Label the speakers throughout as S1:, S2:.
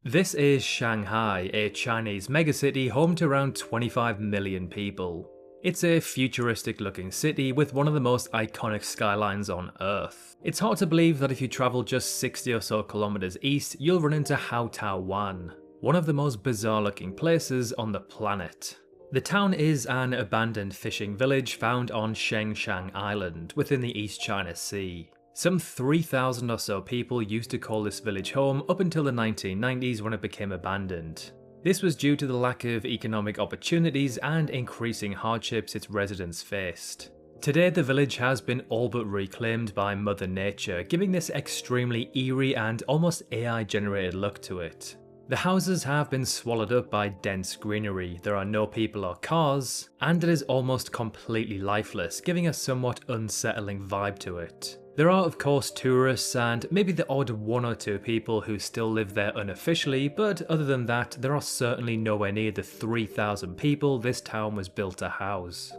S1: This is Shanghai, a Chinese megacity home to around 25 million people. It's a futuristic looking city with one of the most iconic skylines on Earth. It's hard to believe that if you travel just 60 or so kilometers east, you'll run into Haotao Wan, one of the most bizarre looking places on the planet. The town is an abandoned fishing village found on Shengshan Island within the East China Sea. Some 3,000 or so people used to call this village home up until the 1990s when it became abandoned. This was due to the lack of economic opportunities and increasing hardships its residents faced. Today the village has been all but reclaimed by Mother Nature, giving this extremely eerie and almost AI generated look to it. The houses have been swallowed up by dense greenery, there are no people or cars, and it is almost completely lifeless, giving a somewhat unsettling vibe to it. There are of course tourists and maybe the odd one or two people who still live there unofficially, but other than that there are certainly nowhere near the 3,000 people this town was built to house.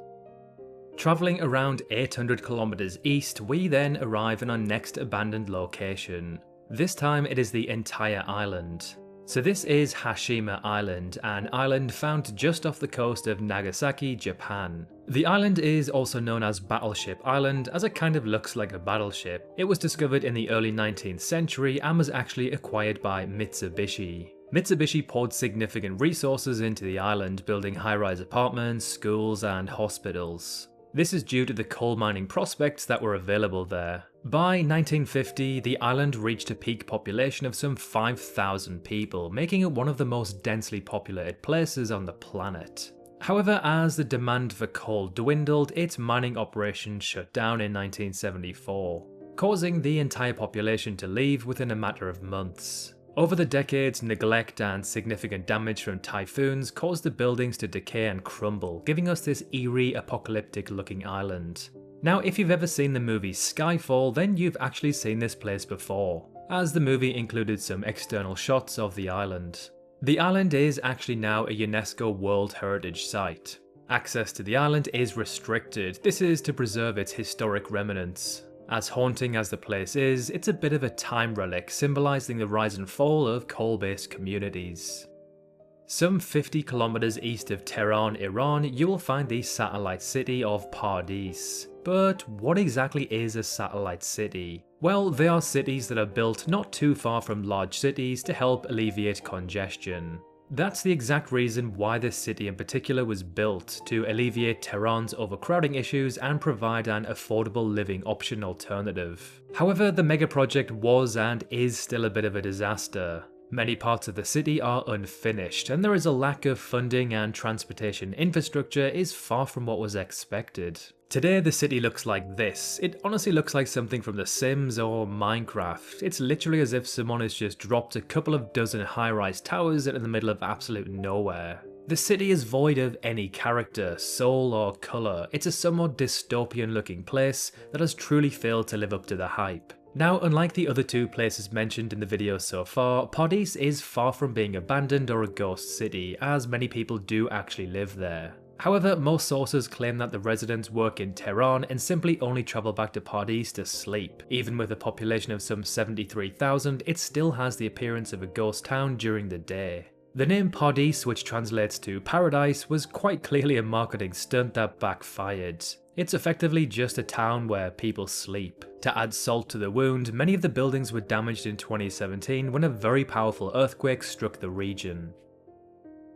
S1: Travelling around 800 kilometers east, we then arrive in our next abandoned location. This time it is the entire island. So this is Hashima Island, an island found just off the coast of Nagasaki, Japan. The island is also known as Battleship Island as it kind of looks like a battleship. It was discovered in the early 19th century and was actually acquired by Mitsubishi. Mitsubishi poured significant resources into the island, building high-rise apartments, schools and hospitals. This is due to the coal mining prospects that were available there. By 1950, the island reached a peak population of some 5,000 people, making it one of the most densely populated places on the planet. However, as the demand for coal dwindled, its mining operations shut down in 1974, causing the entire population to leave within a matter of months. Over the decades, neglect and significant damage from typhoons caused the buildings to decay and crumble, giving us this eerie, apocalyptic looking island. Now, if you've ever seen the movie Skyfall, then you've actually seen this place before, as the movie included some external shots of the island. The island is actually now a UNESCO World Heritage Site. Access to the island is restricted. This is to preserve its historic remnants. As haunting as the place is, it's a bit of a time relic, symbolising the rise and fall of coal-based communities. Some 50 kilometers east of Tehran, Iran, you will find the satellite city of Pardis. But what exactly is a satellite city? Well, they are cities that are built not too far from large cities to help alleviate congestion. That's the exact reason why this city in particular was built, to alleviate Tehran's overcrowding issues and provide an affordable living option alternative. However, the mega project was and is still a bit of a disaster. Many parts of the city are unfinished, and there is a lack of funding, and transportation infrastructure is far from what was expected. Today the city looks like this. It honestly looks like something from The Sims or Minecraft. It's literally as if someone has just dropped a couple of dozen high-rise towers into the middle of absolute nowhere. The city is void of any character, soul or colour. It's a somewhat dystopian looking place that has truly failed to live up to the hype. Now, unlike the other two places mentioned in the video so far, Pardis is far from being abandoned or a ghost city, as many people do actually live there. However, most sources claim that the residents work in Tehran and simply only travel back to Pardis to sleep. Even with a population of some 73,000, it still has the appearance of a ghost town during the day. The name Pardis, which translates to paradise, was quite clearly a marketing stunt that backfired. It's effectively just a town where people sleep. To add salt to the wound, many of the buildings were damaged in 2017 when a very powerful earthquake struck the region.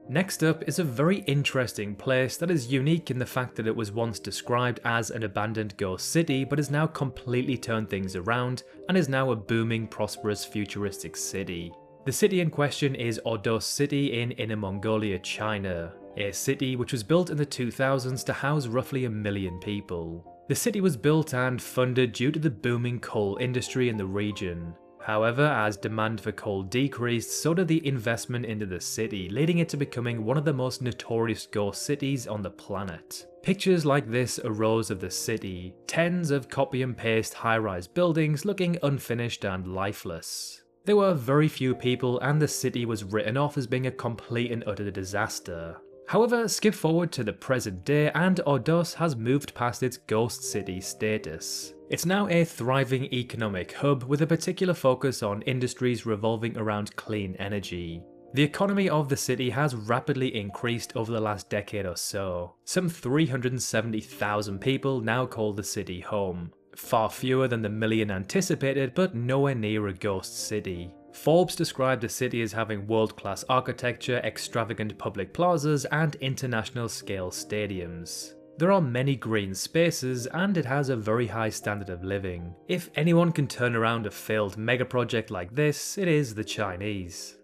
S1: Next up is a very interesting place that is unique in the fact that it was once described as an abandoned ghost city, but has now completely turned things around and is now a booming, prosperous, futuristic city. The city in question is Ordos City in Inner Mongolia, China, a city which was built in the 2000s to house roughly 1 million people. The city was built and funded due to the booming coal industry in the region. However, as demand for coal decreased, so did the investment into the city, leading it to becoming one of the most notorious ghost cities on the planet. Pictures like this arose of the city, tens of copy and paste high-rise buildings looking unfinished and lifeless. There were very few people and the city was written off as being a complete and utter disaster. However, skip forward to the present day and Ordos has moved past its ghost city status. It's now a thriving economic hub with a particular focus on industries revolving around clean energy. The economy of the city has rapidly increased over the last decade or so. Some 370,000 people now call the city home. Far fewer than the million anticipated, but nowhere near a ghost city. Forbes described the city as having world-class architecture, extravagant public plazas, and international-scale stadiums. There are many green spaces, and it has a very high standard of living. If anyone can turn around a failed megaproject like this, it is the Chinese.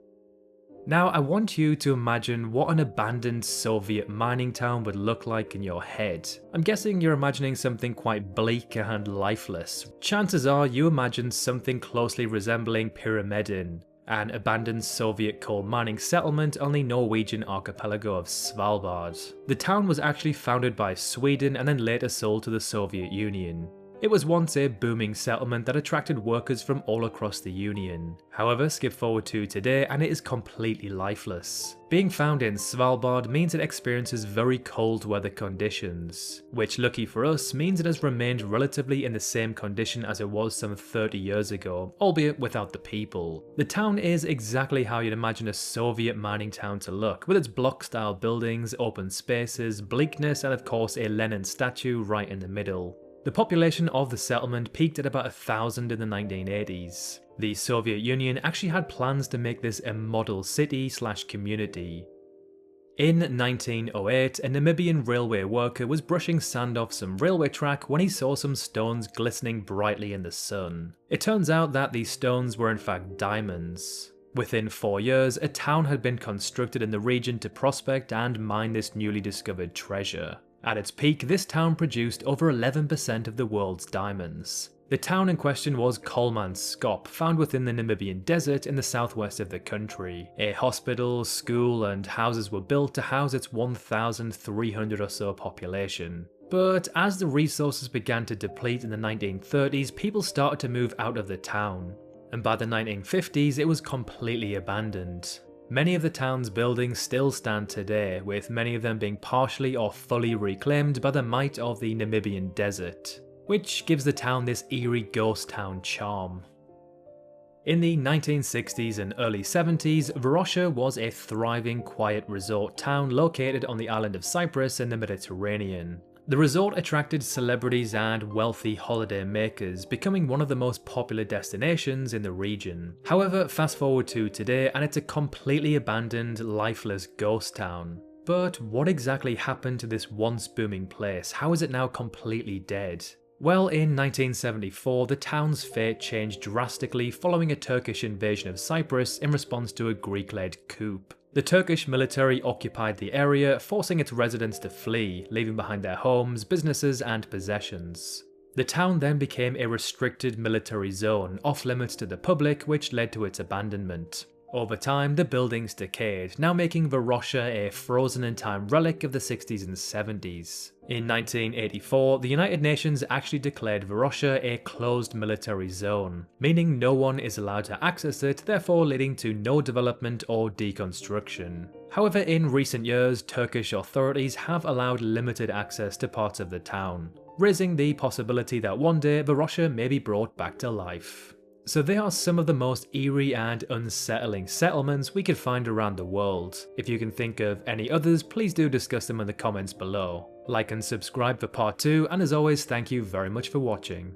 S1: Now I want you to imagine what an abandoned Soviet mining town would look like in your head. I'm guessing you're imagining something quite bleak and lifeless. Chances are you imagined something closely resembling Pyramiden, an abandoned Soviet coal mining settlement on the Norwegian archipelago of Svalbard. The town was actually founded by Sweden and then later sold to the Soviet Union. It was once a booming settlement that attracted workers from all across the Union. However, skip forward to today and it is completely lifeless. Being found in Svalbard means it experiences very cold weather conditions, which lucky for us means it has remained relatively in the same condition as it was some 30 years ago, albeit without the people. The town is exactly how you'd imagine a Soviet mining town to look, with its block-style buildings, open spaces, bleakness, and of course a Lenin statue right in the middle. The population of the settlement peaked at about 1,000 in the 1980s. The Soviet Union actually had plans to make this a model city/community. In 1908, a Namibian railway worker was brushing sand off some railway track when he saw some stones glistening brightly in the sun. It turns out that these stones were in fact diamonds. Within 4 years, a town had been constructed in the region to prospect and mine this newly discovered treasure. At its peak, this town produced over 11% of the world's diamonds. The town in question was Kolmanskop, found within the Namibian desert in the southwest of the country. A hospital, school, and houses were built to house its 1,300 or so population. But as the resources began to deplete in the 1930s, people started to move out of the town. And by the 1950s, it was completely abandoned. Many of the town's buildings still stand today, with many of them being partially or fully reclaimed by the might of the Namibian desert, which gives the town this eerie ghost town charm. In the 1960s and early 70s, Varosha was a thriving, quiet resort town located on the island of Cyprus in the Mediterranean. The resort attracted celebrities and wealthy holiday makers, becoming one of the most popular destinations in the region. However, fast forward to today and it's a completely abandoned, lifeless ghost town. But what exactly happened to this once booming place? How is it now completely dead? Well, in 1974, the town's fate changed drastically following a Turkish invasion of Cyprus in response to a Greek-led coup. The Turkish military occupied the area, forcing its residents to flee, leaving behind their homes, businesses, and possessions. The town then became a restricted military zone, off-limits to the public, which led to its abandonment. Over time, the buildings decayed, now making Varosha a frozen-in-time relic of the 60s and 70s. In 1984, the United Nations actually declared Varosha a closed military zone, meaning no one is allowed to access it, therefore leading to no development or deconstruction. However, in recent years, Turkish authorities have allowed limited access to parts of the town, raising the possibility that one day Varosha may be brought back to life. So they are some of the most eerie and unsettling settlements we could find around the world. If you can think of any others, please do discuss them in the comments below. Like and subscribe for part 2, and as always, thank you very much for watching.